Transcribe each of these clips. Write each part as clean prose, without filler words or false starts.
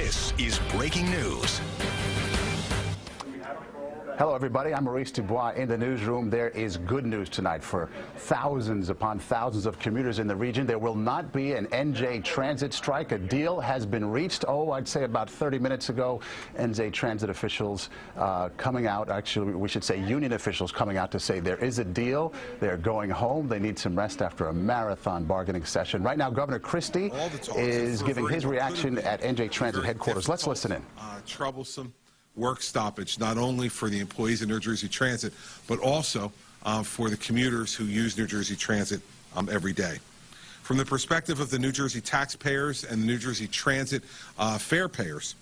This is Breaking News. Hello, everybody. I'm Maurice Dubois in the newsroom. There is good news tonight for thousands upon thousands of commuters in the region. There will not be an NJ Transit strike. A deal has been reached, I'd say about 30 minutes ago. NJ Transit officials coming out, actually, we should say union officials coming out to say there is a deal. They're going home. They need some rest after a marathon bargaining session. Right now, Governor Christie is giving his reaction at NJ Transit headquarters. Let's listen in. Troublesome work stoppage, not only for the employees of New Jersey Transit, but also for the commuters who use New Jersey Transit every day. From the perspective of the New Jersey taxpayers and the New Jersey Transit fare payers,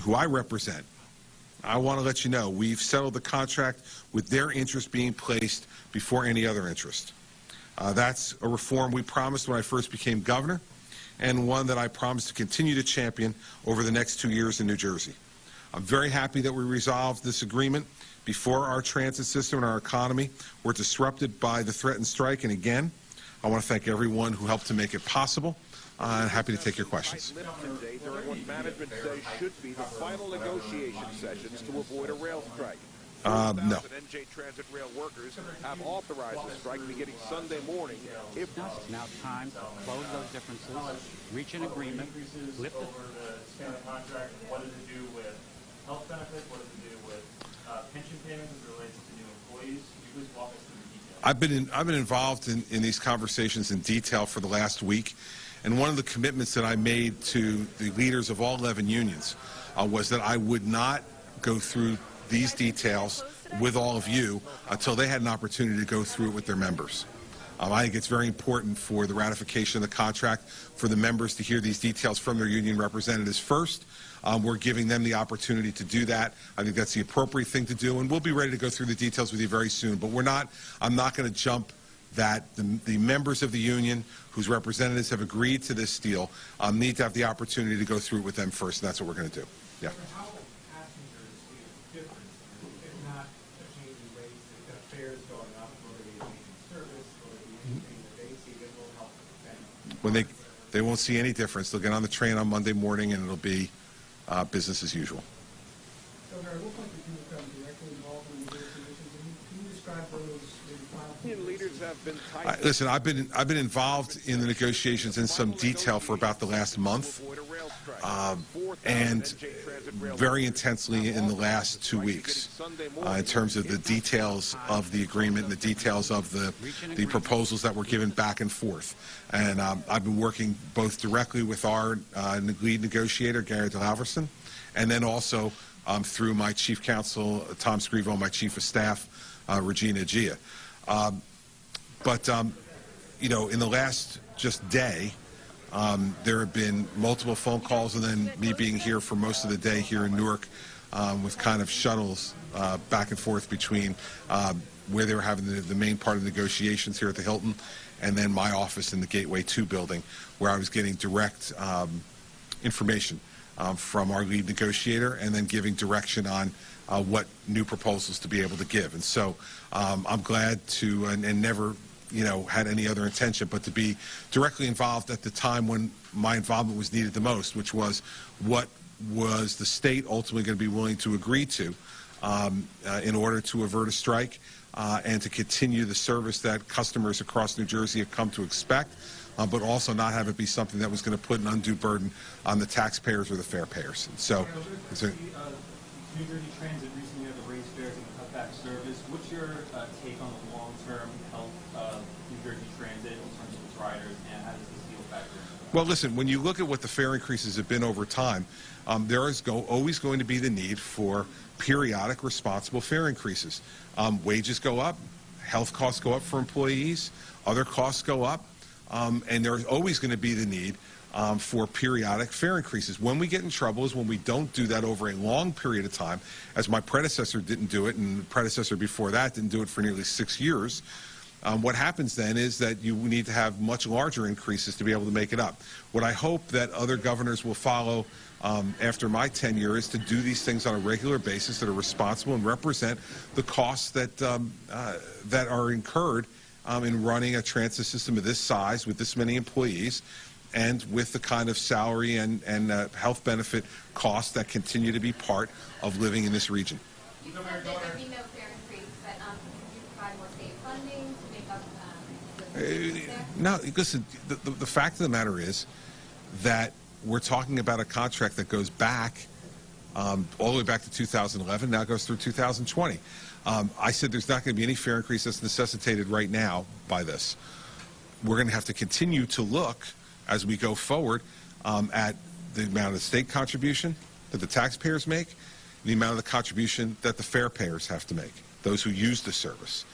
who I represent, I want to let you know we've settled the contract with their interest being placed before any other interest. That's a reform we promised when I first became governor, and one that I promised to continue to champion over the next 2 years in New Jersey. I'm very happy that we resolved this agreement before our transit system and our economy were disrupted by the threatened strike. And again, I want to thank everyone who helped to make it possible. I'm happy to take your questions. During what management says should be the final negotiation sessions to avoid a rail strike. No. NJ Transit rail workers have authorized the strike beginning Sunday morning. It's now time to close those differences, reach an agreement, lift it. Over the standard contract, what does it do with health benefits? What does it do with pension payments as it relates to new employees? Can you please walk us through the details? I've been involved in these conversations in detail for the last week, and one of the commitments that I made to the leaders of all 11 unions was that I would not go through these details with all of you until they had an opportunity to go through it with their members. I think it's very important for the ratification of the contract for the members to hear these details from their union representatives first. We're giving them the opportunity to do that. I think that's the appropriate thing to do, and we'll be ready to go through the details with you very soon. But I'm not going to jump that. The members of the union whose representatives have agreed to this deal need to have the opportunity to go through it with them first, and that's what we're going to do. Yeah. When they won't see any difference. They'll get on the train on Monday morning and it'll be business as usual. Governor, it looks like you become directly involved in negotiations. Can you describe those? Union leaders have been tight. Listen, I've been involved in the negotiations in some detail for about the last month, and very intensely in the last 2 weeks in terms of the details of the agreement and the details of the proposals that were given back and forth. And I've been working both directly with our lead negotiator, Gary DeLalverson, and then also through my chief counsel, Tom Scrivo, and my chief of staff, Regina Gia. You know, in the last just day, there have been multiple phone calls, and then me being here for most of the day here in Newark with kind of shuttles back and forth between where they were having the main part of the negotiations here at the Hilton, and then my office in the Gateway 2 building, where I was getting direct information from our lead negotiator, and then giving direction on what new proposals to be able to give. And so I'm glad to, and never, you know, had any other intention, but to be directly involved at the time when my involvement was needed the most, which was what was the state ultimately going to be willing to agree to in order to avert a strike and to continue the service that customers across New Jersey have come to expect, but also not have it be something that was going to put an undue burden on the taxpayers or the fare payers. And so, New Jersey Transit recently had the raise fares and cut back service. What's your take on the long-term health of New Jersey Transit in terms of its riders, and how does this deal factor in? Well, listen, when you look at what the fare increases have been over time, there is always going to be the need for periodic responsible fare increases. Wages go up, health costs go up for employees, other costs go up, and there's always going to be the need for periodic fare increases. When we get in trouble is when we don't do that over a long period of time, as my predecessor didn't do it, and the predecessor before that didn't do it for nearly 6 years. What happens then is that you need to have much larger increases to be able to make it up. What I hope that other governors will follow after my tenure is to do these things on a regular basis that are responsible and represent the costs that, that are incurred in running a transit system of this size with this many employees, and with the kind of salary and health benefit costs that continue to be part of living in this region. You said that there'd be no fare increase, but could you provide more state funding to make up the difference there? No, listen, the fact of the matter is that we're talking about a contract that goes back all the way back to 2011, now goes through 2020. I said there's not going to be any fare increase that's necessitated right now by this. We're going to have to continue to look as we go forward at the amount of state contribution that the taxpayers make, the amount of the contribution that the fare payers have to make, those who use the service.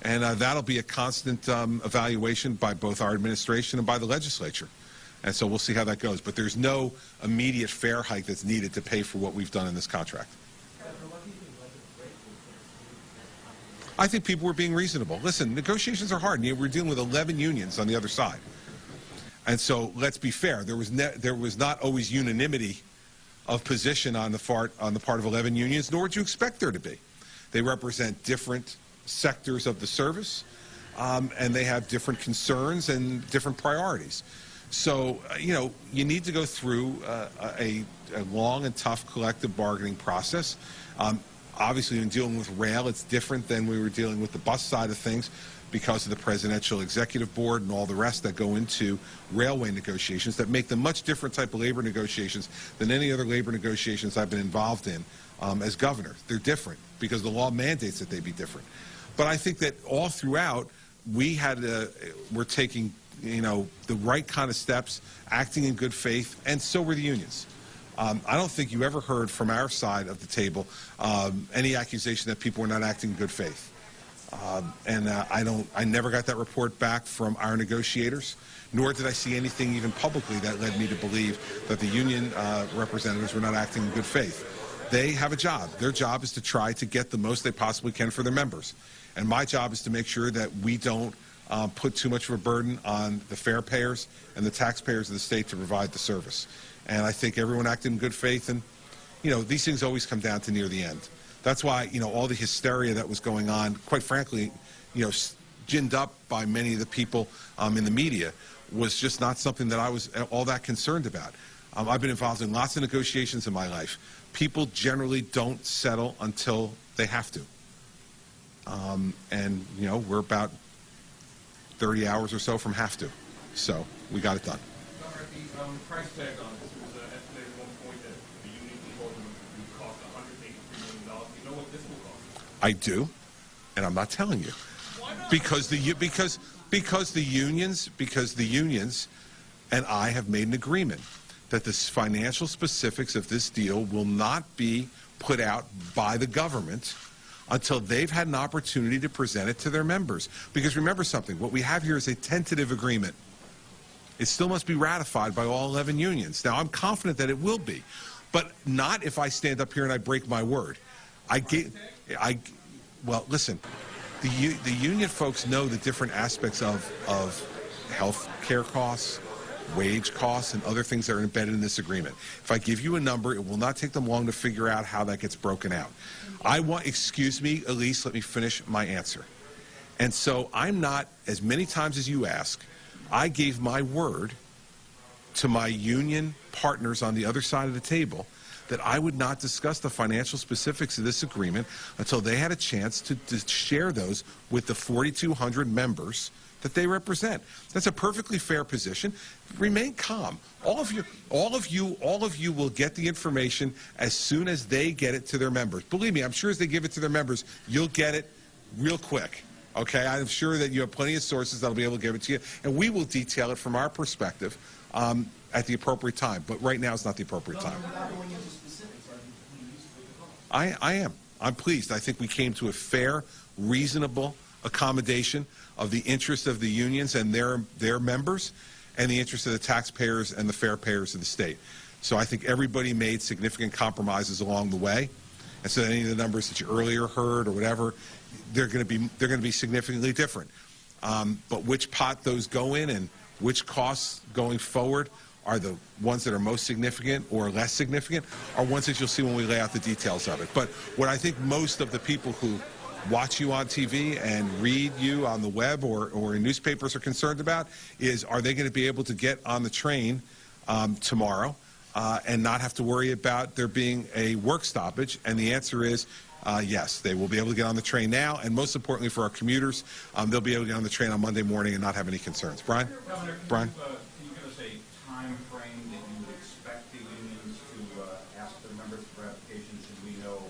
And that'll be a constant evaluation by both our administration and by the legislature. And so we'll see how that goes. But there's no immediate fare hike that's needed to pay for what we've done in this contract. I think people were being reasonable. Listen, negotiations are hard. We're dealing with 11 unions on the other side. And so let's be fair. There was not always unanimity of position on the part of 11 unions, nor would you expect there to be. They represent different sectors of the service, and they have different concerns and different priorities. So, you need to go through a long and tough collective bargaining process. Obviously, in dealing with rail, it's different than we were dealing with the bus side of things because of the presidential executive board and all the rest that go into railway negotiations that make them much different type of labor negotiations than any other labor negotiations I've been involved in as governor. They're different because the law mandates that they be different. But I think that all throughout, we're taking the right kind of steps, acting in good faith, and so were the unions. I don't think you ever heard from our side of the table any accusation that people were not acting in good faith. I never got that report back from our negotiators, nor did I see anything even publicly that led me to believe that the union representatives were not acting in good faith. They have a job. Their job is to try to get the most they possibly can for their members. And my job is to make sure that we don't put too much of a burden on the fare payers and the taxpayers of the state to provide the service. And I think everyone acted in good faith, and these things always come down to near the end. That's why all the hysteria that was going on, quite frankly, ginned up by many of the people in the media, was just not something that I was all that concerned about. I've been involved in lots of negotiations in my life. People generally don't settle until they have to. And we're about 30 hours or so from have to. So we got it done. The price tag on this was estimated at one point that the union proposal would cost $183 million. Do you know what this will cost? I do, and I'm not telling you. Why not? Because the unions and I have made an agreement that the financial specifics of this deal will not be put out by the government until they've had an opportunity to present it to their members. Because remember something, what we have here is a tentative agreement. It still must be ratified by all 11 unions. Now, I'm confident that it will be, but not if I stand up here and I break my word. Well, listen, the union folks know the different aspects of health care costs, wage costs, and other things that are embedded in this agreement. If I give you a number, it will not take them long to figure out how that gets broken out. Excuse me, Elise, let me finish my answer. And so I'm not, as many times as you ask, I gave my word to my union partners on the other side of the table that I would not discuss the financial specifics of this agreement until they had a chance to share those with the 4,200 members that they represent. That's a perfectly fair position. Remain calm. All of you will get the information as soon as they get it to their members. Believe me, I'm sure as they give it to their members, you'll get it real quick. Okay, I'm sure that you have plenty of sources that'll be able to give it to you, and we will detail it from our perspective at the appropriate time. But right now is not the appropriate time. I am. I'm pleased. I think we came to a fair, reasonable accommodation of the interest of the unions and their members, and the interest of the taxpayers and the fare payers of the state. So I think everybody made significant compromises along the way, and so any of the numbers that you earlier heard or whatever, they're going to be significantly different. But which pot those go in and which costs going forward are the ones that are most significant or less significant are ones that you'll see when we lay out the details of it. But what I think most of the people who watch you on TV and read you on the web or in newspapers are concerned about is, are they going to be able to get on the train tomorrow and not have to worry about there being a work stoppage? And the answer is yes, they will be able to get on the train now, and most importantly for our commuters, they'll be able to get on the train on Monday morning and not have any concerns. Brian? Governor, Brian? Can you give us a time frame that you would expect the unions to ask their members for applications? Should we know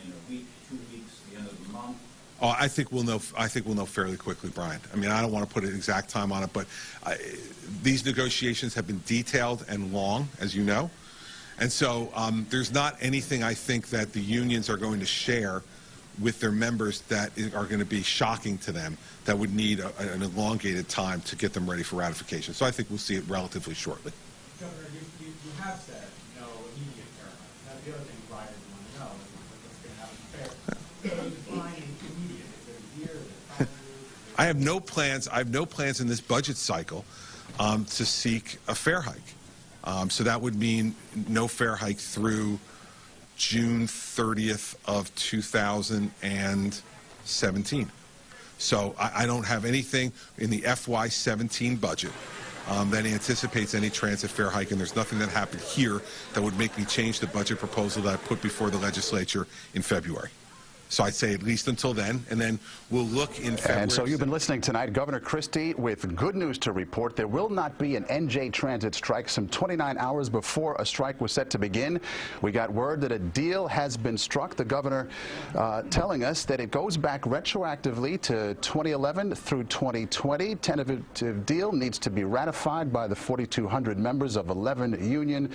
in a week, 2 weeks, the end of the month? Oh, I think we'll know. I think we'll know fairly quickly, Brian. I mean, I don't want to put an exact time on it, but these negotiations have been detailed and long, as you know. And so there's not anything I think that the unions are going to share with their members that are going to be shocking to them, that would need an elongated time to get them ready for ratification. So I think we'll see it relatively shortly. Governor, you have said no immediate fair hike. Now, the other thing riders want to know is what's going to happen fair. How do you define immediate? Is it a year? Is it 5 years? I have no plans. I have no plans in this budget cycle to seek a fair hike. So that would mean no fair hike through June 30th of 2017. So I don't have anything in the FY17 budget that anticipates any transit fare hike, and there's nothing that happened here that would make me change the budget proposal that I put before the legislature in February. So I'd say at least until then, and then we'll look in February. And so you've been listening tonight. Governor Christie with good news to report. There will not be an NJ Transit strike. Some 29 hours before a strike was set to begin, we got word that a deal has been struck. The governor telling us that it goes back retroactively to 2011 through 2020. Tentative deal needs to be ratified by the 4,200 members of 11 union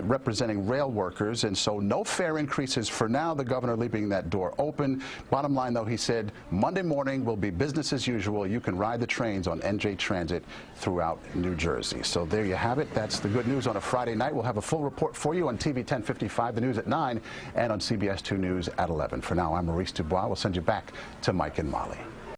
representing rail workers. And so no fare increases for now. The governor leaving that door open. Bottom line, though, he said Monday morning will be business as usual. You can ride the trains on NJ Transit throughout New Jersey. So there you have it. That's the good news on a Friday night. We'll have a full report for you on TV 1055, the news at 9, and on CBS2 News at 11. For now, I'm Maurice Dubois. We'll send you back to Mike and Molly.